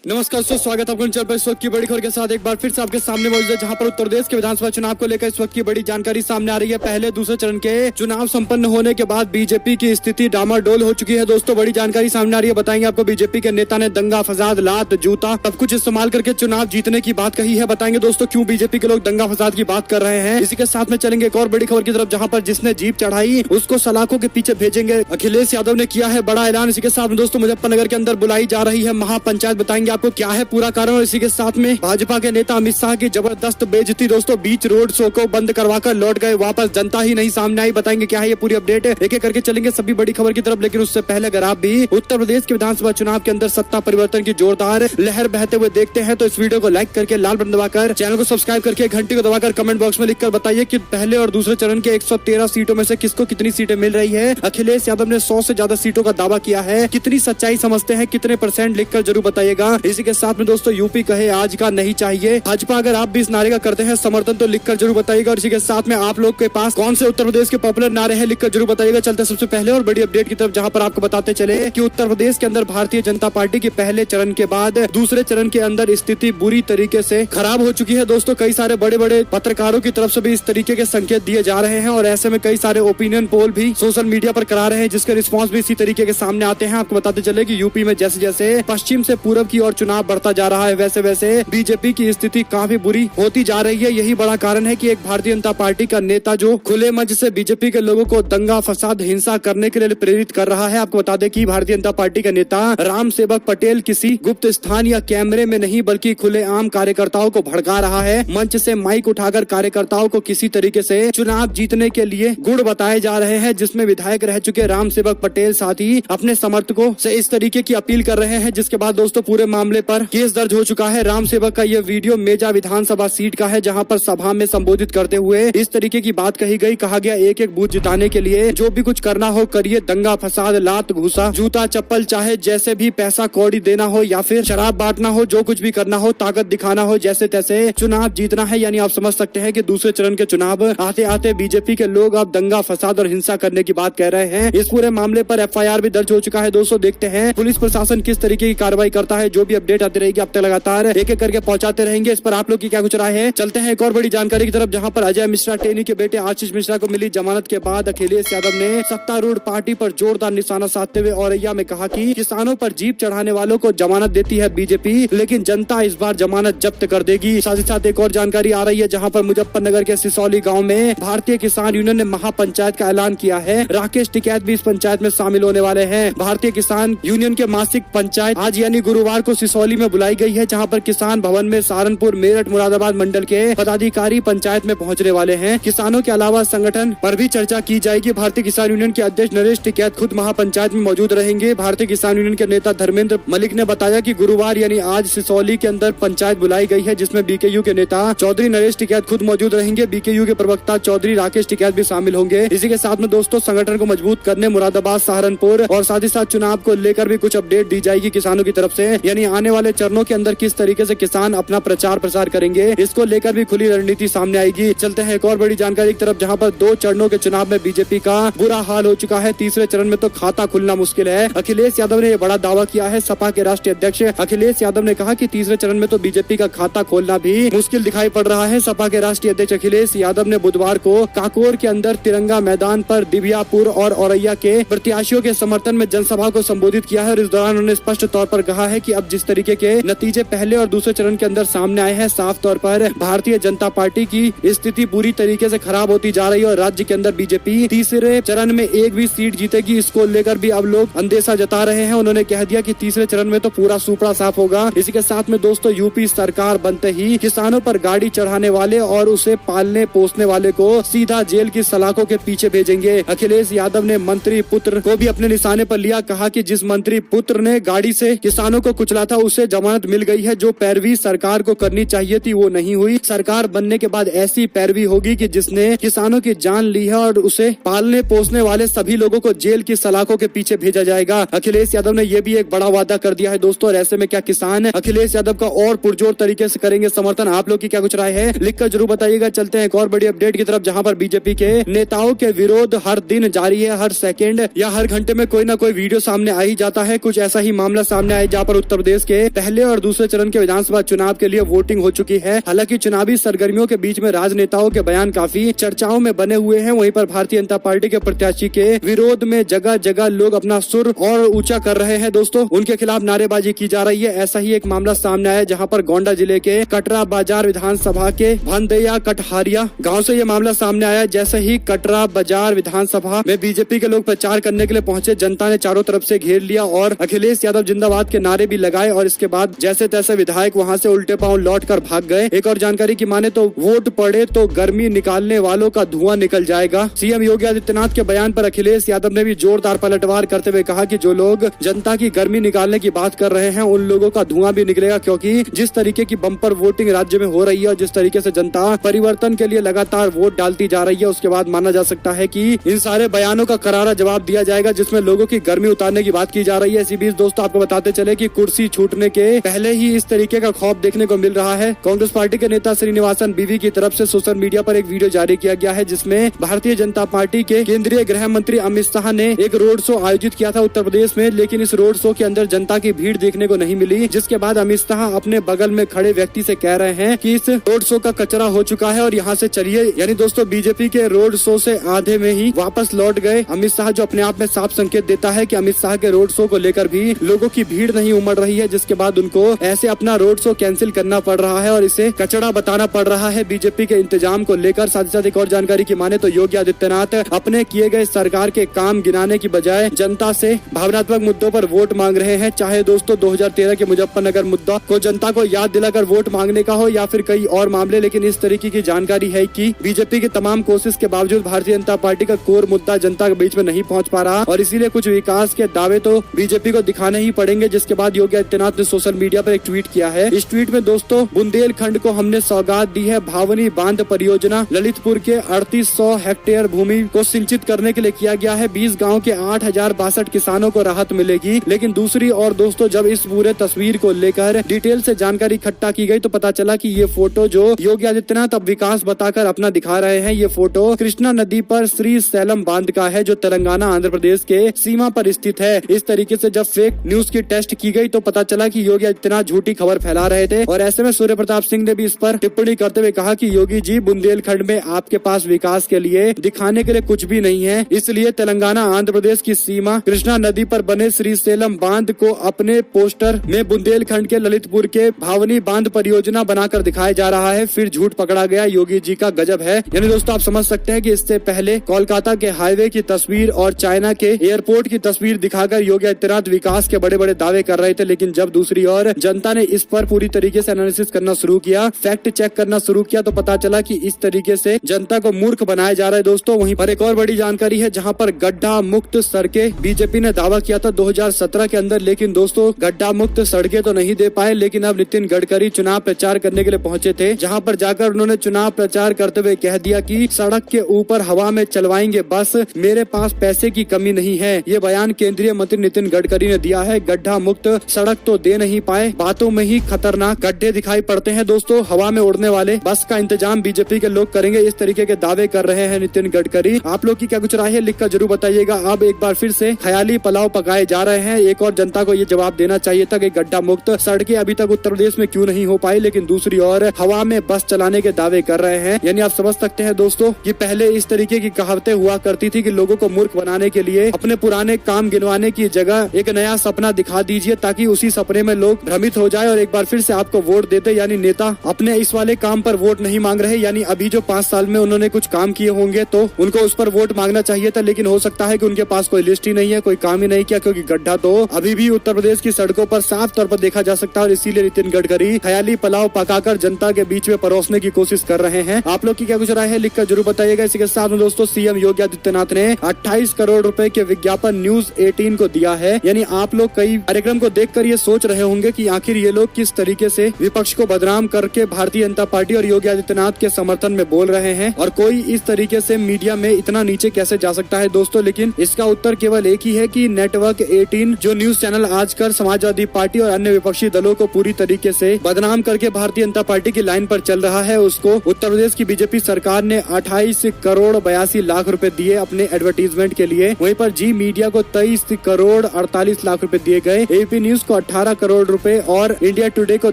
नमस्कार दोस्तों, स्वागत है आपको इस वक्त की बड़ी खबर के साथ एक बार फिर से आपके सामने मौजूद है, जहां पर उत्तर प्रदेश के विधानसभा चुनाव को लेकर इस वक्त की बड़ी जानकारी सामने आ रही है। पहले दूसरे चरण के चुनाव संपन्न होने के बाद बीजेपी की स्थिति डामाडोल हो चुकी है। दोस्तों बड़ी जानकारी सामने आ रही है, बताएंगे आपको। बीजेपी के नेता ने दंगा फसाद लात जूता सब कुछ इस्तेमाल करके चुनाव जीतने की बात कही है। बताएंगे दोस्तों क्यों बीजेपी के लोग दंगा फसाद की बात कर रहे हैं। इसी के साथ में चलेंगे एक और बड़ी खबर की तरफ, जहाँ पर जिसने जीप चढ़ाई उसको सलाखों के पीछे भेजेंगे। अखिलेश यादव ने किया है बड़ा ऐलान। इसी के साथ में दोस्तों मुजफ्फरनगर के अंदर बुलाई जा रही है महापंचायत, बताएंगे आपको क्या है पूरा कारण। और इसी के साथ में भाजपा के नेता अमित शाह की जबरदस्त बेइज्जती। दोस्तों बीच रोड शो को बंद करवाकर लौट गए वापस, जनता ही नहीं सामने आई। बताएंगे क्या है ये पूरी अपडेट, एक एक करके चलेंगे सभी बड़ी खबर की तरफ। लेकिन उससे पहले अगर आप भी उत्तर प्रदेश के विधानसभा चुनाव के अंदर सत्ता परिवर्तन की जोरदार लहर बहते हुए देखते हैं तो इस वीडियो को लाइक करके लाल बटन दबाकर चैनल को सब्सक्राइब करके घंटी को दबाकर कमेंट बॉक्स में लिखकर बताइए कि पहले और दूसरे चरण के 113 सीटों में से किसको कितनी सीटें मिल रही है। अखिलेश यादव ने 100 से ज्यादा सीटों का दावा किया है, कितनी सच्चाई समझते हैं, कितने % लिखकर जरूर बताइएगा। इसी के साथ में दोस्तों यूपी कहे आज का नहीं चाहिए भाजपा, अगर आप भी इस नारे का करते हैं समर्थन तो लिखकर जरूर बताइएगा। और इसी के साथ में आप लोग के पास कौन से उत्तर प्रदेश के पॉपुलर नारे हैं लिखकर जरूर बताइएगा। चलते सबसे पहले और बड़ी अपडेट की तरफ, जहां पर आपको बताते चले कि उत्तर प्रदेश के अंदर भारतीय जनता पार्टी के पहले चरण के बाद दूसरे चरण के अंदर स्थिति बुरी तरीके से खराब हो चुकी है। दोस्तों कई सारे बड़े बड़े पत्रकारों की तरफ से भी इस तरीके के संकेत दिए जा रहे हैं और ऐसे में कई सारे ओपिनियन पोल भी सोशल मीडिया पर करा रहे हैं, जिसके रिस्पॉन्स भी इसी तरीके के सामने आते हैं। आपको बताते चले कि यूपी में जैसे जैसे पश्चिम से पूरब की ओर चुनाव बढ़ता जा रहा है, वैसे वैसे बीजेपी की स्थिति काफी बुरी होती जा रही है। यही बड़ा कारण है कि एक भारतीय जनता पार्टी का नेता जो खुले मंच से बीजेपी के लोगों को दंगा फसाद हिंसा करने के लिए प्रेरित कर रहा है। आपको बता दें कि भारतीय जनता पार्टी का नेता राम सेवक पटेल किसी गुप्त स्थान या कैमरे में नहीं बल्कि खुलेआम कार्यकर्ताओं को भड़का रहा है। मंच से माइक उठाकर कार्यकर्ताओं को किसी तरीके से चुनाव जीतने के लिए गुड़ बताए जा रहे हैं, जिसमें विधायक रह चुके राम सेवक पटेल साथ ही अपने समर्थकों से इस तरीके की अपील कर रहे हैं, जिसके बाद दोस्तों पूरे मामले पर केस दर्ज हो चुका है। राम सेवक का यह वीडियो मेजा विधानसभा सीट का है, जहां पर सभा में संबोधित करते हुए इस तरीके की बात कही गई। कहा गया एक एक बूथ जिताने के लिए जो भी कुछ करना हो करिए, दंगा फसाद लात घूसा जूता चप्पल, चाहे जैसे भी पैसा कौड़ी देना हो या फिर शराब बांटना हो, जो कुछ भी करना हो, ताकत दिखाना हो, जैसे तैसे चुनाव जीतना है। यानी आप समझ सकते हैं कि दूसरे चरण के चुनाव आते आते बीजेपी के लोग अब दंगा फसाद और हिंसा करने की बात कह रहे हैं। इस पूरे मामले पर FIR भी दर्ज हो चुका है। दोस्तों देखते हैं पुलिस प्रशासन किस तरीके की कार्रवाई करता है। जो भी अपडेट आती रहेगी अब तक लगातार एक एक करके पहुंचाते रहेंगे। इस पर आप लोग की क्या कुछ राय है। चलते हैं एक और बड़ी जानकारी की तरफ, जहां पर अजय मिश्रा टेनी के बेटे आशीष मिश्रा को मिली जमानत के बाद अखिलेश यादव ने सत्तारूढ़ पार्टी पर जोरदार निशाना साधते हुए औरैया में कहा कि किसानों पर जीप चढ़ाने वालों को जमानत देती है बीजेपी, लेकिन जनता इस बार जमानत जब्त कर देगी। साथ ही साथ एक और जानकारी आ रही है, जहां पर मुजफ्फरनगर के सिसौली गाँव में भारतीय किसान यूनियन ने महापंचायत का ऐलान किया है। राकेश टिकैत भी इस पंचायत में शामिल होने वाले हैं। भारतीय किसान यूनियन के मासिक पंचायत आज यानी गुरुवार को सिसौली में बुलाई गई है, जहाँ पर किसान भवन में सहारनपुर मेरठ मुरादाबाद मंडल के पदाधिकारी पंचायत में पहुंचने वाले हैं। किसानों के अलावा संगठन पर भी चर्चा की जाएगी। भारतीय किसान यूनियन के अध्यक्ष नरेश टिकैत खुद महापंचायत में मौजूद रहेंगे। भारतीय किसान यूनियन के नेता धर्मेंद्र मलिक ने बताया कि गुरुवार यानी आज सिसौली के अंदर पंचायत बुलाई गई है, जिसमें BKU के नेता चौधरी नरेश टिकैत खुद मौजूद रहेंगे। BKU के प्रवक्ता चौधरी राकेश टिकैत भी शामिल होंगे। इसी के साथ में दोस्तों संगठन को मजबूत करने मुरादाबाद सहारनपुर और साथ ही साथ चुनाव को लेकर भी कुछ अपडेट दी जाएगी किसानों की तरफ से। यानी आने वाले चरणों के अंदर किस तरीके से किसान अपना प्रचार प्रसार करेंगे, इसको लेकर भी खुली रणनीति सामने आएगी। चलते हैं एक और बड़ी जानकारी की तरफ, जहां पर 2 चरणों के चुनाव में बीजेपी का बुरा हाल हो चुका है। तीसरे चरण में तो खाता खुलना मुश्किल है। अखिलेश यादव ने यह बड़ा दावा किया है। सपा के राष्ट्रीय अध्यक्ष अखिलेश यादव ने कहा कि तीसरे चरण में तो बीजेपी का खाता खोलना भी मुश्किल दिखाई पड़ रहा है। सपा के राष्ट्रीय अध्यक्ष अखिलेश यादव ने बुधवार को काकोर के अंदर तिरंगा मैदान पर दिव्यापुर और औरैया के प्रत्याशियों के समर्थन में जनसभा को संबोधित किया है और इस दौरान उन्होंने स्पष्ट तौर पर कहा है कि अब जिस तरीके के नतीजे पहले और दूसरे चरण के अंदर सामने आए हैं, साफ तौर पर भारतीय जनता पार्टी की स्थिति बुरी तरीके से खराब होती जा रही है और राज्य के अंदर बीजेपी तीसरे चरण में एक भी सीट जीतेगी, इसको लेकर भी अब लोग अंदेशा जता रहे हैं। उन्होंने कह दिया कि तीसरे चरण में तो पूरा सुपड़ा साफ होगा। इसी के साथ में दोस्तों यूपी सरकार बनते ही किसानों पर गाड़ी चढ़ाने वाले और उसे पालने पोसने वाले को सीधा जेल की सलाखों के पीछे भेजेंगे। अखिलेश यादव ने मंत्री पुत्र को भी अपने निशाने पर लिया। कहा कि जिस मंत्री पुत्र ने गाड़ी से किसानों को कुचला था उसे जमानत मिल गई है। जो पैरवी सरकार को करनी चाहिए थी वो नहीं हुई। सरकार बनने के बाद ऐसी पैरवी होगी कि जिसने किसानों की जान ली है और उसे पालने पोसने वाले सभी लोगों को जेल की सलाखों के पीछे भेजा जाएगा। अखिलेश यादव ने यह भी एक बड़ा वादा कर दिया है दोस्तों। और ऐसे में क्या किसान अखिलेश यादव का और पुरजोर तरीके से करेंगे समर्थन। आप लोग की क्या कुछ राय है लिखकर जरूर बताइएगा। चलते हैं एक और बड़ी अपडेट की तरफ, जहां पर बीजेपी के नेताओं के विरोध हर दिन जारी है। हर सेकंड या हर घंटे में कोई ना कोई वीडियो सामने आ ही जाता है। कुछ ऐसा ही मामला सामने आया जहां पर उत्तर प्रदेश प्रदेश के पहले और दूसरे चरण के विधानसभा चुनाव के लिए वोटिंग हो चुकी है। हालांकि चुनावी सरगर्मियों के बीच में राजनेताओं के बयान काफी चर्चाओं में बने हुए हैं। वहीं पर भारतीय जनता पार्टी के प्रत्याशी के विरोध में जगह जगह लोग अपना सुर और ऊंचा कर रहे हैं। दोस्तों, उनके खिलाफ नारेबाजी की जा रही है। ऐसा ही एक मामला सामने आया जहां पर गोंडा जिले के कटरा बाजार विधानसभा के भंदैया कटहारिया गाँव से ये मामला सामने आया। जैसे ही कटरा बाजार विधानसभा में बीजेपी के लोग प्रचार करने के लिए पहुंचे, जनता ने चारों तरफ से घेर लिया और अखिलेश यादव जिंदाबाद के नारे भी लगाए और इसके बाद जैसे तैसे विधायक वहां से उल्टे पांव लौट कर भाग गए। एक और जानकारी की माने तो वोट पड़े तो गर्मी निकालने वालों का धुआं निकल जाएगा। सीएम योगी आदित्यनाथ के बयान पर अखिलेश यादव ने भी जोरदार पलटवार करते हुए कहा कि जो लोग जनता की गर्मी निकालने की बात कर रहे हैं उन लोगों का धुआं भी निकलेगा, क्योंकि जिस तरीके की बम्पर वोटिंग राज्य में हो रही है और जिस तरीके से जनता परिवर्तन के लिए लगातार वोट डालती जा रही है, उसके बाद माना जा सकता है कि इन सारे बयानों का करारा जवाब दिया जाएगा जिसमें लोगों की गर्मी उतारने की बात की जा रही है। इसी बीच दोस्तों, आपको बताते चले कि कुर्सी छूटने के पहले ही इस तरीके का खौफ देखने को मिल रहा है। कांग्रेस पार्टी के नेता श्रीनिवासन बीवी की तरफ से सोशल मीडिया पर एक वीडियो जारी किया गया है जिसमें भारतीय जनता पार्टी के केंद्रीय गृह मंत्री अमित शाह ने एक रोड शो आयोजित किया था उत्तर प्रदेश में, लेकिन इस रोड शो के अंदर जनता की भीड़ देखने को नहीं मिली। जिसके बाद अमित शाह अपने बगल में खड़े व्यक्ति से कह रहे हैं कि इस रोड शो का कचरा हो चुका है और यहाँ से चलिए। यानी दोस्तों, बीजेपी के रोड शो से आधे में ही वापस लौट गए अमित शाह, जो अपने आप में साफ संकेत देता है कि अमित शाह के रोड शो को लेकर भी लोगों की भीड़ नहीं उमड़ रही है, जिसके बाद उनको ऐसे अपना रोड शो कैंसिल करना पड़ रहा है और इसे कचरा बताना पड़ रहा है बीजेपी के इंतजाम को लेकर। साथ ही साथ एक और जानकारी की माने तो योगी आदित्यनाथ अपने किए गए सरकार के काम गिनाने की बजाय जनता से भावनात्मक मुद्दों पर वोट मांग रहे हैं। चाहे दोस्तों 2013 के मुजफ्फरनगर मुद्दा को जनता को याद दिलाकर वोट मांगने का हो या फिर कई और मामले, लेकिन इस तरीके की जानकारी है कि बीजेपी की तमाम कोशिश के बावजूद भारतीय जनता पार्टी का कोर मुद्दा जनता के बीच में नहीं पहुंच पा रहा और इसीलिए कुछ विकास के दावे तो बीजेपी को दिखाने ही पड़ेंगे। जिसके बाद योगी आदित्यनाथ ने सोशल मीडिया पर एक ट्वीट किया है। इस ट्वीट में दोस्तों, बुंदेलखंड को हमने सौगात दी है। भावनी बांध परियोजना ललितपुर के 3800 हेक्टेयर भूमि को सिंचित करने के लिए किया गया है। 20 गाँव के 8062 किसानों को राहत मिलेगी। लेकिन दूसरी और दोस्तों, जब इस पूरे तस्वीर को लेकर डिटेल से जानकारी इकट्ठा की गई तो पता चला कि ये फोटो जो योगी आदित्यनाथ अब विकास बताकर अपना दिखा रहे हैं, ये फोटो कृष्णा नदी पर श्री सैलम बांध का है जो तेलंगाना आंध्र प्रदेश के सीमा पर स्थित है। इस तरीके से जब फेक न्यूज की टेस्ट की गई तो पता चला कि योगी आदित्यनाथ झूठी खबर फैला रहे थे और ऐसे में सूर्य प्रताप सिंह ने भी इस पर टिप्पणी करते हुए कहा कि योगी जी, बुंदेलखंड में आपके पास विकास के लिए दिखाने के लिए कुछ भी नहीं है, इसलिए तेलंगाना आंध्र प्रदेश की सीमा कृष्णा नदी पर बने श्री सैलम बांध को अपने पोस्टर में बुंदेलखंड के ललितपुर के भावनी बांध परियोजना बनाकर दिखाया जा रहा है। फिर झूठ पकड़ा गया। योगी जी का गजब है। यानी दोस्तों, आप समझ सकते हैं कि इससे पहले कोलकाता के हाईवे की तस्वीर और चाइना के एयरपोर्ट की तस्वीर दिखाकर योगी आदित्यनाथ विकास के बड़े बड़े दावे कर रहे थे, लेकिन जब दूसरी ओर जनता ने इस पर पूरी तरीके से एनालिसिस करना शुरू किया, फैक्ट चेक करना शुरू किया तो पता चला कि इस तरीके से जनता को मूर्ख बनाया जा रहा है। दोस्तों, वहीं पर एक और बड़ी जानकारी है जहां पर गड्ढा मुक्त सड़कें बीजेपी ने दावा किया था 2017 के अंदर, लेकिन दोस्तों गड्ढा मुक्त सड़कें तो नहीं दे पाए। लेकिन अब नितिन गडकरी चुनाव प्रचार करने के लिए पहुंचे थे, जहां पर जाकर उन्होंने चुनाव प्रचार करते हुए कह दिया कि सड़क के ऊपर हवा में चलवाएंगे बस, मेरे पास पैसे की कमी नहीं है। ये बयान केंद्रीय मंत्री नितिन गडकरी ने दिया है। गड्ढा मुक्त सड़क तो दे नहीं पाए, बातों में ही खतरनाक गड्ढे दिखाई पड़ते हैं। दोस्तों, हवा में उड़ने वाले बस का इंतजाम बीजेपी के लोग करेंगे, इस तरीके के दावे कर रहे हैं नितिन गडकरी। आप लोग की क्या कुछ राय है, लिखकर जरूर बताइएगा। अब एक बार फिर से ख्याली पुलाव पकाए जा रहे हैं। एक और जनता को ये जवाब देना चाहिए था कि गड्ढा मुक्त सड़कें अभी तक उत्तर प्रदेश में क्यों नहीं हो पाई, लेकिन दूसरी ओर हवा में बस चलाने के दावे कर रहे हैं। यानी आप समझ सकते हैं दोस्तों कि पहले इस तरीके की कहावतें हुआ करती थी कि लोगों को मूर्ख बनाने के लिए अपने पुराने काम गिनवाने की जगह एक नया सपना दिखा दीजिए ताकि उसी सपने में लोग भ्रमित हो जाए और एक बार फिर से आपको वोट देते। यानी नेता अपने इस वाले काम पर वोट नहीं मांग रहे, यानी अभी जो 5 साल में उन्होंने कुछ काम किए होंगे तो उनको उस पर वोट मांगना चाहिए था, लेकिन हो सकता है कि उनके पास कोई लिस्ट ही नहीं है, कोई काम ही नहीं किया, क्योंकि गड्ढा तो अभी भी उत्तर प्रदेश की सड़कों पर साफ तौर पर देखा जा सकता है और इसीलिए नितिन गडकरी ख्याली पुलाव पकाकर जनता के बीच में परोसने की कोशिश कर रहे हैं। आप लोग की क्या कुछ राय है, लिखकर जरूर बताइएगा। इसी के साथ में दोस्तों, सीएम योगी आदित्यनाथ ने 28 करोड़ रुपए के विज्ञापन न्यूज 18 को दिया है। यानी आप लोग कई कार्यक्रम को देखकर ये सोच रहे होंगे कि आखिर ये लोग किस तरीके से विपक्ष को बदनाम करके भारतीय जनता पार्टी और योगी आदित्यनाथ के समर्थन में बोल रहे हैं और कोई इस तरीके से मीडिया में इतना नीचे कैसे जा सकता है दोस्तों। लेकिन इसका उत्तर केवल एक ही है कि नेटवर्क 18 जो न्यूज चैनल आजकल समाजवादी पार्टी और अन्य विपक्षी दलों को पूरी तरीके से बदनाम करके भारतीय जनता पार्टी की लाइन पर चल रहा है, उसको उत्तर प्रदेश की बीजेपी सरकार ने 28 करोड़ 82 लाख रुपए दिए अपने एडवर्टीजमेंट के लिए। वहीं पर जी मीडिया को 23 करोड़ 48 लाख रुपए दिए गए। एबीपी न्यूज को 18 करोड़ रुपए और इंडिया टुडे को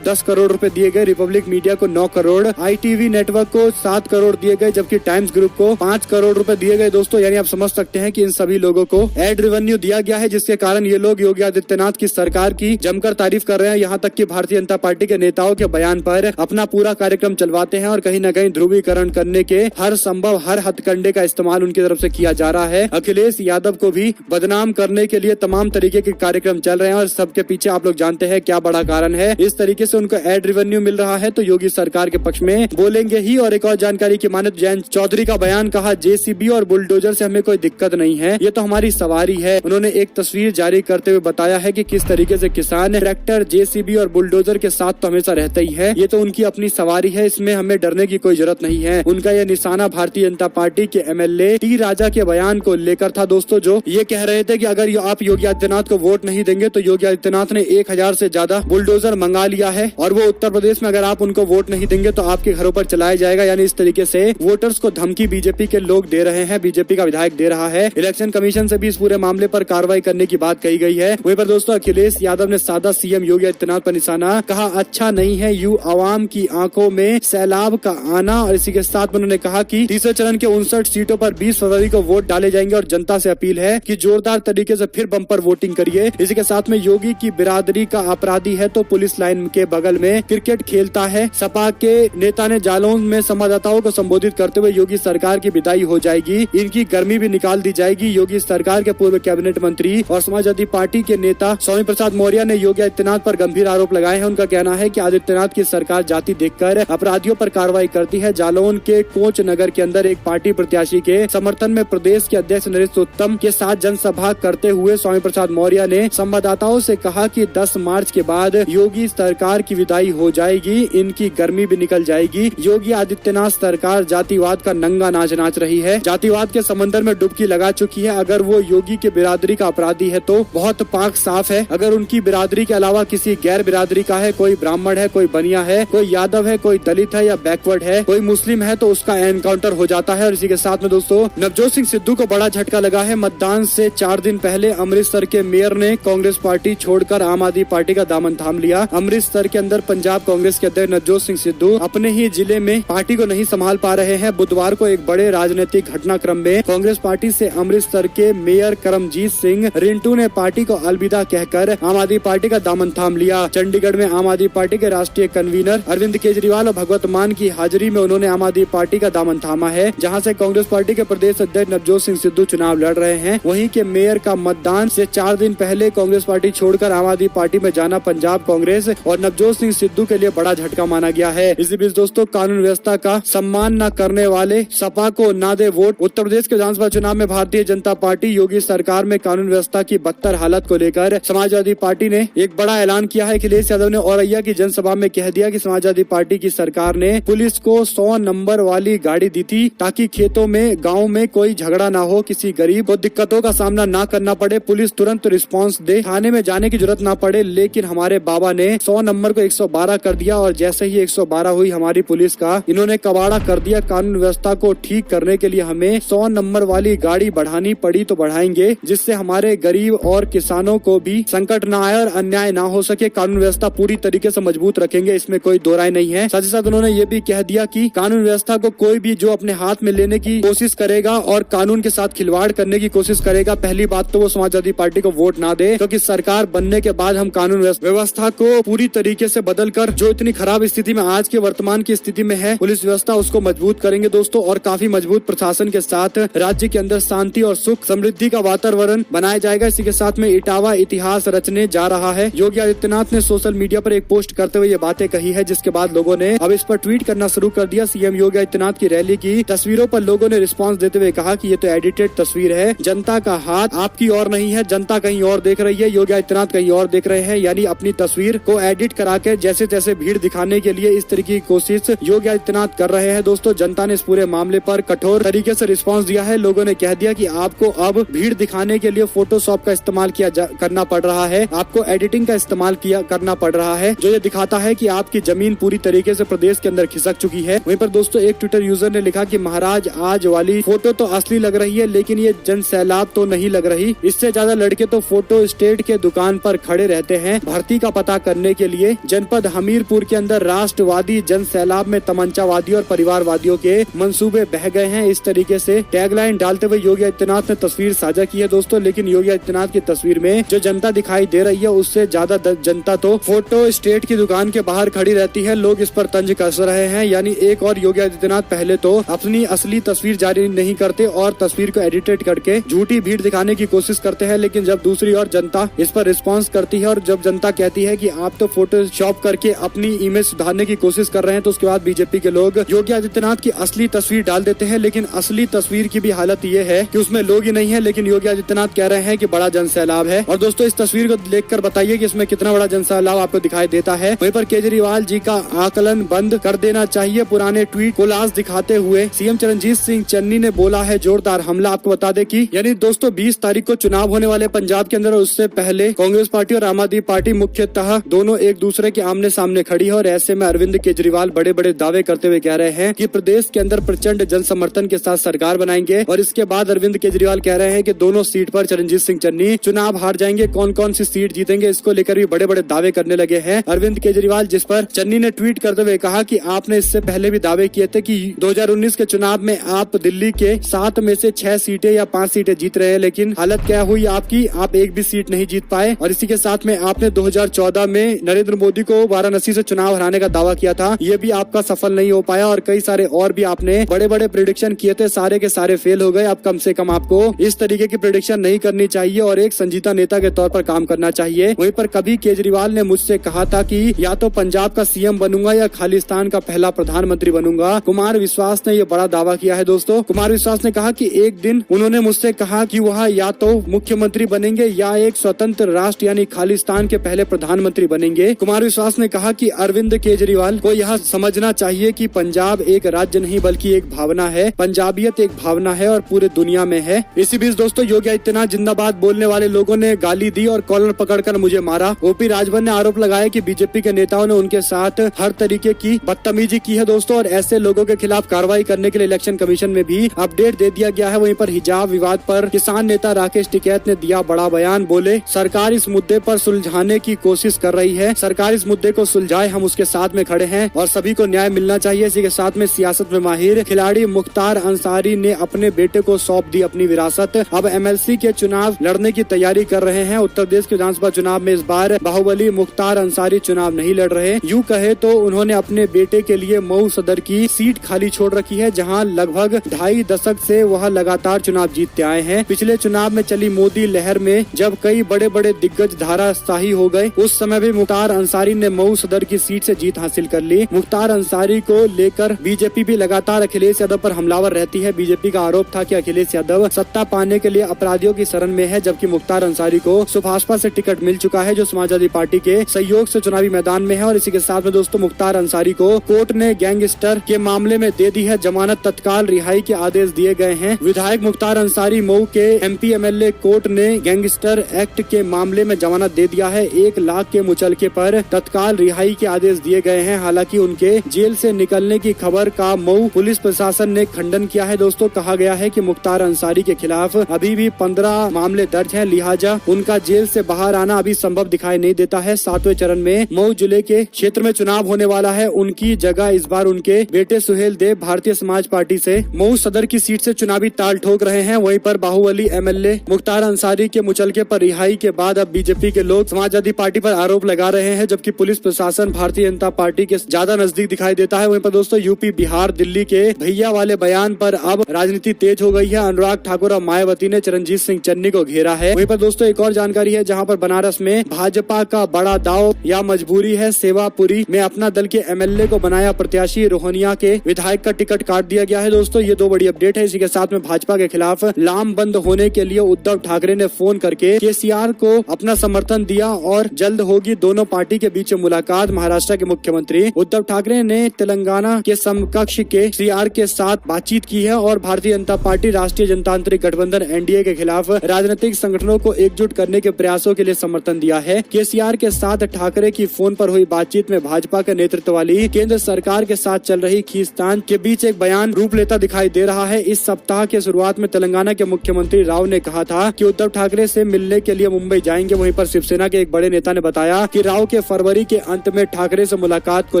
10 करोड़ रुपए दिए गए। रिपब्लिक मीडिया को 9 करोड़, ITV नेटवर्क को 7 करोड़ दिए गए, जबकि टाइम्स ग्रुप को 5 करोड़ रुपए दिए गए। दोस्तों यानी आप समझ सकते हैं कि इन सभी लोगों को एड रेवेन्यू दिया गया है, जिसके कारण ये लोग योगी आदित्यनाथ की सरकार की जमकर तारीफ कर रहे हैं। यहाँ तक कि भारतीय जनता पार्टी के नेताओं के बयान पर अपना पूरा कार्यक्रम चलवाते हैं और कहीं न कहीं ध्रुवीकरण करने के हर संभव हर हथकंडे का इस्तेमाल उनकी तरफ से किया जा रहा है। अखिलेश यादव को भी बदनाम करने के लिए तमाम तरीके के कार्यक्रम चल रहे हैं और सबके पीछे आप लोग जानते हैं क्या बड़ा कारण है। इस तरीके से उनको एड रेवेन्यू मिल रहा है तो योगी सरकार के पक्ष में बोलेंगे ही। और एक और जानकारी की माने जयंत चौधरी का बयान, कहा JCB और बुलडोजर से हमें कोई दिक्कत नहीं है, ये तो हमारी सवारी है। उन्होंने एक तस्वीर जारी करते हुए बताया है कि किस तरीके से किसान ट्रैक्टर JCB और बुलडोजर के साथ तो हमेशा रहता ही है, ये तो उनकी अपनी सवारी है, इसमें हमें डरने की कोई जरूरत नहीं है। उनका यह निशाना भारतीय जनता पार्टी के MLA टी राजा के बयान को लेकर था दोस्तों, जो ये कह रहे थे कि अगर आप योगी आदित्यनाथ को वोट नहीं देंगे तो योगी आदित्यनाथ ने 1000 से ज्यादा बुलडोजर मंगा लिया है और वो उत्तर प्रदेश में अगर आप उनको वोट नहीं देंगे तो आपके घरों पर चलाया जाएगा। यानी इस तरीके से वोटर्स को धमकी बीजेपी के लोग दे रहे हैं, बीजेपी का विधायक दे रहा है। इलेक्शन कमीशन से भी इस पूरे मामले पर कार्रवाई करने की बात कही गई है। वहीं पर दोस्तों अखिलेश यादव ने सादा CM योगी आदित्यनाथ पर निशाना, कहा अच्छा नहीं है यूं आवाम की आंखों में सैलाब का आना। और इसी के साथ उन्होंने कहा कि तीसरे चरण के 59 सीटों पर 20 फरवरी को वोट डाले जाएंगे और जनता से अपील है कि जोरदार तरीके से फिर बम्पर वोटिंग करिए। इसी के साथ में योगी की बिरादरी का अपराधी है तो पुलिस लाइन के बगल में क्रिकेट खेलता है। सपा के नेता ने जालौन में संवाददाताओं को संबोधित करते हुए योगी सरकार की विदाई हो जाएगी, इनकी गर्मी भी निकाल दी जाएगी। योगी सरकार के पूर्व कैबिनेट मंत्री और समाजवादी पार्टी के नेता स्वामी प्रसाद मौर्य ने योगी आदित्यनाथ पर गंभीर आरोप लगाए हैं। उनका कहना है कि आदित्यनाथ की सरकार जाति देखकर अपराधियों पर कार्रवाई करती है। जालौन के कोच नगर के अंदर एक पार्टी प्रत्याशी के समर्थन में प्रदेश के अध्यक्ष नरेश उत्तम के साथ जनसभा करते हुए स्वामी प्रसाद मौर्य ने संवाददाताओं से कहा कि 10 मार्च के बाद योगी सरकार की विदाई हो जाएगी, इनकी गर्मी भी निकल जाएगी। योगी आदित्यनाथ सरकार जातिवाद का नंगा नाच नाच रही है, जातिवाद के समंदर में डुबकी लगा चुकी है। अगर वो योगी के बिरादरी का अपराधी है तो बहुत पाक साफ है। अगर उनकी बिरादरी के अलावा किसी गैर बिरादरी का है, कोई ब्राह्मण है, कोई बनिया है, कोई यादव है, कोई दलित है या बैकवर्ड है, कोई मुस्लिम है तो उसका एनकाउंटर हो जाता है। और इसी के साथ में दोस्तों नवजोत सिंह सिद्धू को बड़ा झटका लगा है। मतदान से 4 दिन पहले अमृतसर के मेयर ने कांग्रेस पार्टी छोड़कर आम आदमी पार्टी का दामन थाम लिया। अमृतसर के अंदर पंजाब कांग्रेस के अध्यक्ष नवजोत सिंह सिद्धू अपने ही जिले में पार्टी को नहीं संभाल पा रहे हैं। बुधवार को एक बड़े राजनीतिक घटनाक्रम में कांग्रेस पार्टी से अमृतसर के मेयर करमजीत सिंह रिंटू ने पार्टी को अलविदा कहकर आम आदमी पार्टी का दामन थाम लिया। चंडीगढ़ में आम आदमी पार्टी के राष्ट्रीय कन्वीनर अरविंद केजरीवाल और भगवत मान की हाजिरी में उन्होंने आम आदमी पार्टी का दामन थामा है। जहां से कांग्रेस पार्टी के प्रदेश अध्यक्ष नवजोत सिंह सिद्धू चुनाव लड़ रहे हैं, वहीं के मेयर का मतदान से 4 दिन पहले कांग्रेस पार्टी छोड़कर आम आदमी पार्टी में जाना पंजाब कांग्रेस और नवजोत सिंह सिद्धू के लिए बड़ा झटका माना गया है। इसी बीच दोस्तों कानून व्यवस्था का सम्मान न करने वाले सपा को ना दे वोट। उत्तर प्रदेश के विधानसभा चुनाव में भारतीय जनता पार्टी योगी सरकार में कानून व्यवस्था की बदतर हालत को लेकर समाजवादी पार्टी ने एक बड़ा ऐलान किया है। अखिलेश यादव ने औरैया की जनसभा में कह दिया कि समाजवादी पार्टी की सरकार ने पुलिस को 100 नंबर वाली गाड़ी दी थी ताकि खेतों में गाँव में कोई झगड़ा ना हो, किसी गरीब को दिक्कतों का सामना ना करना पड़े, पुलिस तुरंत रिस्पांस दे, थाने में जाने की जरूरत ना पड़े। लेकिन हमारे बाबा ने 100 नंबर को 112 कर दिया और जैसे ही 112 हुई हमारी पुलिस का, इन्होंने कबाड़ा कर दिया। कानून व्यवस्था को ठीक करने के लिए हमें 100 नंबर वाली गाड़ी बढ़ानी पड़ी तो बढ़ाएंगे, जिससे हमारे गरीब और किसानों को भी संकट न आए और अन्याय ना हो सके। कानून व्यवस्था पूरी तरीके से मजबूत रखेंगे, इसमें कोई दो राय नहीं है। साथ ही साथ उन्होंने ये भी कह दिया कि कानून व्यवस्था को कोई भी जो अपने हाथ में लेने की कोशिश करेगा और कानून के साथ खिलवाड़ करने की कोशिश करेगा, पहली बात तो वो समाजवादी पार्टी को वोट ना दे, क्योंकि सरकार बनने के बाद हम कानून व्यवस्था को पूरी तरीके से बदलकर जो इतनी खराब स्थिति में आज के वर्तमान की स्थिति में है पुलिस व्यवस्था, उसको मजबूत करेंगे दोस्तों। और काफी मजबूत प्रशासन के साथ राज्य के अंदर शांति और सुख समृद्धि का वातावरण बनाया जाएगा। इसी के साथ में इटावा इतिहास रचने जा रहा है। योगी आदित्यनाथ ने सोशल मीडिया पर एक पोस्ट करते हुए ये बातें कही है, जिसके बाद लोगों ने अब इस पर ट्वीट करना शुरू कर दिया। सीएम योगी आदित्यनाथ की रैली की तस्वीरों पर लोगों ने रिस्पांस देते हुए कहा कि ये तो एडिटेड तस्वीर है, जनता का हाथ आपकी ओर नहीं है, जनता कहीं और देख रही है, योगी आदित्यनाथ कहीं और देख रहे हैं। यानी अपनी तस्वीर को एडिट करा के जैसे तैसे भीड़ दिखाने के लिए इस तरह की कोशिश योगी आदित्यनाथ कर रहे हैं। दोस्तों जनता ने इस पूरे मामले पर कठोर तरीके से रिस्पांस दिया है। लोगों ने कह दिया कि आपको अब भीड़ दिखाने के लिए फोटोशॉप का इस्तेमाल करना पड़ रहा है, आपको एडिटिंग का इस्तेमाल करना पड़ रहा है, जो ये दिखाता है कि आपकी जमीन पूरी तरीके से प्रदेश के अंदर खिसक चुकी है। वहीं पर दोस्तों एक ट्विटर यूजर ने लिखा कि महाराज आज वाली फोटो तो असली लग रही है, लेकिन ये जन सैलाब तो नहीं लग रही, इससे ज्यादा लड़के तो फोटो स्टेट के दुकान पर खड़े खड़े रहते हैं भर्ती का पता करने के लिए। जनपद हमीरपुर के अंदर राष्ट्रवादी जन सैलाब में तमंचावादियों और परिवारवादियों के मंसूबे बह गए हैं। इस तरीके से टैगलाइन डालते हुए योगी आदित्यनाथ ने तस्वीर साझा की है दोस्तों। लेकिन योगी आदित्यनाथ की तस्वीर में जो जनता दिखाई दे रही है उससे ज्यादा जनता तो फोटो स्टेट की दुकान के बाहर खड़ी रहती है। लोग इस पर तंज कस रहे हैं। यानी एक और योगी आदित्यनाथ पहले तो अपनी असली तस्वीर जारी नहीं करते और तस्वीर को एडिटेड करके झूठी भीड़ दिखाने की कोशिश करते हैं, लेकिन जब दूसरी ओर जनता इस पर रिस्पांस करती है और जब जनता कहती है कि आप तो फोटोशॉप करके अपनी इमेज सुधारने की कोशिश कर रहे हैं, तो उसके बाद बीजेपी के लोग योगी आदित्यनाथ की असली तस्वीर डाल देते हैं। लेकिन असली तस्वीर की भी हालत ये है कि उसमें लोग ही नहीं है, लेकिन योगी आदित्यनाथ कह रहे हैं कि बड़ा जन सैलाब है। और दोस्तों इस तस्वीर को देखकर बताइए कि इसमें कितना बड़ा जन सैलाब आपको दिखाई देता है। वहीं पर केजरीवाल जी का आकलन बंद कर देना चाहिए। पुराने ट्वीट को लाश दिखाते हुए सीएम चरणजीत सिंह चन्नी ने बोला है जोरदार हमला। आपको बता दें कि यानी दोस्तों 20 तारीख को चुनाव होने वाले पंजाब के अंदर, उससे पहले कांग्रेस पार्टी और आम आदमी पार्टी मुख्यतः दोनों एक दूसरे के आमने सामने खड़ी है। और ऐसे में अरविंद केजरीवाल बड़े बड़े दावे करते हुए कह रहे हैं कि प्रदेश के अंदर प्रचंड जन समर्थन के साथ सरकार बनाएंगे। और इसके बाद अरविंद केजरीवाल कह रहे हैं कि दोनों सीट पर चरणजीत सिंह चन्नी चुनाव हार जाएंगे। कौन कौन सी सीट जीतेंगे इसको लेकर भी बड़े बड़े दावे करने लगे हैं अरविंद केजरीवाल, जिस पर चन्नी ने ट्वीट करते हुए कहा कि आपने इससे पहले भी दावे किए थे कि 2019 के चुनाव में आप दिल्ली के 7 में से 6 सीटें या 5 सीटें जीत रहे हैं, लेकिन हालत क्या हुई आपकी, आप एक भी सीट नहीं जीत पाए। और इसी के साथ में आपने 2014 में नरेंद्र मोदी को वाराणसी से चुनाव हराने का दावा किया था, ये भी आपका सफल नहीं हो पाया। और कई सारे और भी आपने बड़े बड़े प्रेडिक्शन किए थे, सारे के सारे फेल हो गए। अब कम से कम आपको इस तरीके की प्रेडिक्शन नहीं करनी चाहिए और एक संजीदा नेता के तौर पर काम करना चाहिए। वहीं पर कभी केजरीवाल ने मुझसे कहा था कि या तो पंजाब का सीएम बनूंगा या खालिस्तान का पहला प्रधानमंत्री बनूंगा। कुमार विश्वास ने ये बड़ा दावा किया है दोस्तों। कुमार विश्वास ने कहा कि एक दिन उन्होंने मुझसे कहा कि वह या तो मुख्यमंत्री बनेंगे या एक स्वतंत्र राष्ट्र यानी खालिस्तान के पहले प्रधानमंत्री बनेंगे। कुमार विश्वास ने कहा कि अरविंद केजरीवाल को यह समझना चाहिए कि पंजाब एक राज्य नहीं बल्कि एक भावना है। पंजाबियत एक भावना है और पूरे दुनिया में है। इसी बीच दोस्तों योगी आदित्यनाथ जिंदाबाद बोलने वाले लोगों ने गाली दी और कॉलर पकड़कर मुझे मारा। ओपी राजभर ने आरोप लगाया कि बीजेपी के नेताओं ने उनके साथ हर तरीके की बदतमीजी की है दोस्तों। और ऐसे लोगों के खिलाफ कार्रवाई करने के लिए इलेक्शन कमीशन में भी अपडेट दे दिया गया है। वहीं पर हिजाब विवाद पर किसान नेता राकेश टिकैत ने दिया बड़ा बयान। बोले सरकार इस मुद्दे पर सुलझाने की कोशिश कर रही है, सरकार इस मुद्दे को सुलझाए, हम उसके साथ में खड़े हैं और सभी को न्याय मिलना चाहिए। इसी के साथ में सियासत में माहिर खिलाड़ी मुख्तार अंसारी ने अपने बेटे को सौंप दी अपनी विरासत। अब एमएलसी के चुनाव लड़ने की तैयारी कर रहे हैं। उत्तर प्रदेश के विधानसभा चुनाव में इस बार बाहुबली मुख्तार अंसारी चुनाव नहीं लड़ रहे। यूँ कहे तो उन्होंने अपने बेटे के लिए मऊ सदर की सीट खाली छोड़ रखी है, जहां लगभग 2.5 दशक से वह लगातार चुनाव जीतते आए हैं। पिछले चुनाव में चली मोदी लहर में जब कई बड़े बड़े दिग्गज धाराशाही हो गए, उस समय भी मुख्तार अंसारी ने मऊ सदर की सीट से जीत हासिल कर ली। मुख्तार अंसारी को लेकर बीजेपी भी लगातार अखिलेश यादव पर हमलावर रहती है। बीजेपी का आरोप था कि अखिलेश यादव सत्ता पाने के लिए अपराधियों की शरण में है, जबकि मुख्तार अंसारी को सुभाषपा से टिकट मिल चुका है, जो समाजवादी पार्टी के सहयोग से चुनावी मैदान में है। और इसी के साथ में दोस्तों मुख्तार अंसारी को कोर्ट ने गैंगस्टर के मामले में दे दी है जमानत, तत्काल रिहाई के आदेश दिए गए हैं। विधायक मुख्तार अंसारी मऊ के एमपी एमएलए कोर्ट ने गैंगस्टर एक्ट के मामले में जमानत दे दिया है। 1 लाख के मुचलके पर तत्काल रिहाई के आदेश दिए गए हैं। हालांकि उनके जेल से निकलने की खबर का मऊ पुलिस प्रशासन ने खंडन किया है। दोस्तों कहा गया है कि मुख्तार अंसारी के खिलाफ अभी भी 15 मामले दर्ज हैं, लिहाजा उनका जेल से बाहर आना अभी संभव दिखाई नहीं देता है। 7वें चरण में मऊ जिले के क्षेत्र में चुनाव होने वाला है। उनकी जगह इस बार उनके बेटे सुहेल देव भारतीय समाज पार्टी से मऊ सदर की सीट से चुनावी ताल ठोक रहे हैं। वहीं पर बाहुबली एमएलए मुख्तार अंसारी के मुचलके पर रिहाई के बाद अब बीजेपी के लोग समाजवादी पार्टी पर आरोप लगा रहे हैं, जबकि पुलिस प्रशासन भारतीय जनता पार्टी के ज्यादा नजदीक दिखाई देता है। वहीं पर दोस्तों यूपी बिहार दिल्ली के भैया वाले बयान पर अब राजनीति तेज हो गई है। अनुराग ठाकुर और मायावती ने चरणजीत सिंह चन्नी को घेरा है। वहीं पर दोस्तों एक और जानकारी है, जहां पर बनारस में भाजपा का बड़ा दाव या मजबूरी है। सेवापुरी में अपना दल के एमएलए को बनाया प्रत्याशी, रोहनिया के विधायक का टिकट काट दिया गया है। दोस्तों ये 2 बड़ी अपडेट है। इसी के साथ में भाजपा के खिलाफ लामबंद होने के लिए उद्धव ठाकरे ने फोन करके केसीआर को अपना समर्थन दिया और जल्द होगी दोनों पार्टी के बीच मुलाकात। महाराष्ट्र के मुख्यमंत्री उद्धव ठाकरे ने तेलंगाना के समकक्ष के सीआर के साथ बातचीत की है और भारतीय जनता पार्टी राष्ट्रीय जनतांत्रिक गठबंधन एनडीए के खिलाफ राजनीतिक संगठनों को एकजुट करने के प्रयासों के लिए समर्थन दिया है। केसीआर के साथ ठाकरे की फोन पर हुई बातचीत में भाजपा के नेतृत्व वाली केंद्र सरकार के साथ चल रही खींचतान के बीच एक बयान रूप लेता दिखाई दे रहा है। इस सप्ताह के शुरुआत में तेलंगाना के मुख्यमंत्री राव ने कहा था कि उद्धव ठाकरे से मिलने के लिए मुंबई जाएंगे। वहीं पर शिवसेना के एक बड़े नेता ने बताया कि राव के फरवरी के अंत में ठाकरे से मुलाकात को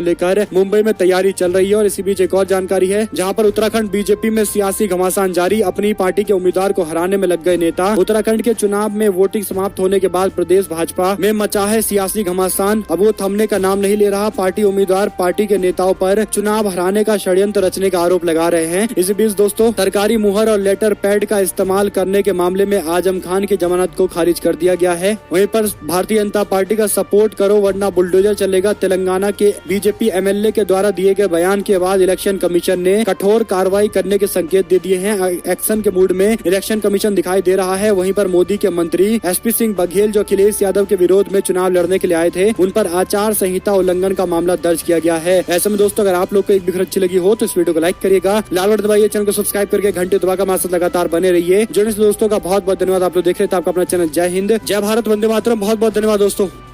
लेकर मुंबई में तैयारी चल रही है। और इसी बीच एक और जानकारी है, जहां पर उत्तराखंड बीजेपी में सियासी घमासान जारी, अपनी पार्टी के उम्मीदवार को हराने में लग गए नेता। उत्तराखंड के चुनाव में वोटिंग समाप्त होने के बाद प्रदेश भाजपा में मचा है सियासी घमासान। अब वो थमने का नाम नहीं ले रहा। पार्टी उम्मीदवार पार्टी के नेताओं पर चुनाव हराने का षड्यंत्र रचने का आरोप लगा रहे हैं। इसी बीच दोस्तों, सरकारी मुहर और लेटर पैड का इस्तेमाल करने के मामले में आजम खान की जमानत को खारिज कर दिया गया है। वहीं पर भारतीय जनता पार्टी का सपोर्ट करो वरना बुलडोजर चलेगा, तेलंगाना के बीजेपी एमएलए के द्वारा दिए गए बयान के बाद इलेक्शन कमीशन ने कठोर कार्रवाई करने के संकेत दे दिए हैं। एक्शन के मूड में इलेक्शन कमीशन दिखाई दे रहा है। वहीं पर मोदी के मंत्री एसपी सिंह बघेल, जो अखिलेश यादव के विरोध में चुनाव लड़ने के लिए आए थे, उन पर आचार संहिता उल्लंघन का मामला दर्ज किया गया है। ऐसे में दोस्तों, अगर आप लोग को एक भी खबर अच्छी लगी हो तो इस वीडियो को लाइक करिएगा, लाल बटन दबाइए, चैनल को सब्सक्राइब करके घंटे दबाकर हमारे साथ लगातार बने रहिए। जुड़ने से दोस्तों का बहुत बहुत धन्यवाद। आप लोग देख रहे थे आपका अपना चैनल जय हिंद, जय भारत, वंदे मातरम। बहुत बहुत धन्यवाद दोस्तों।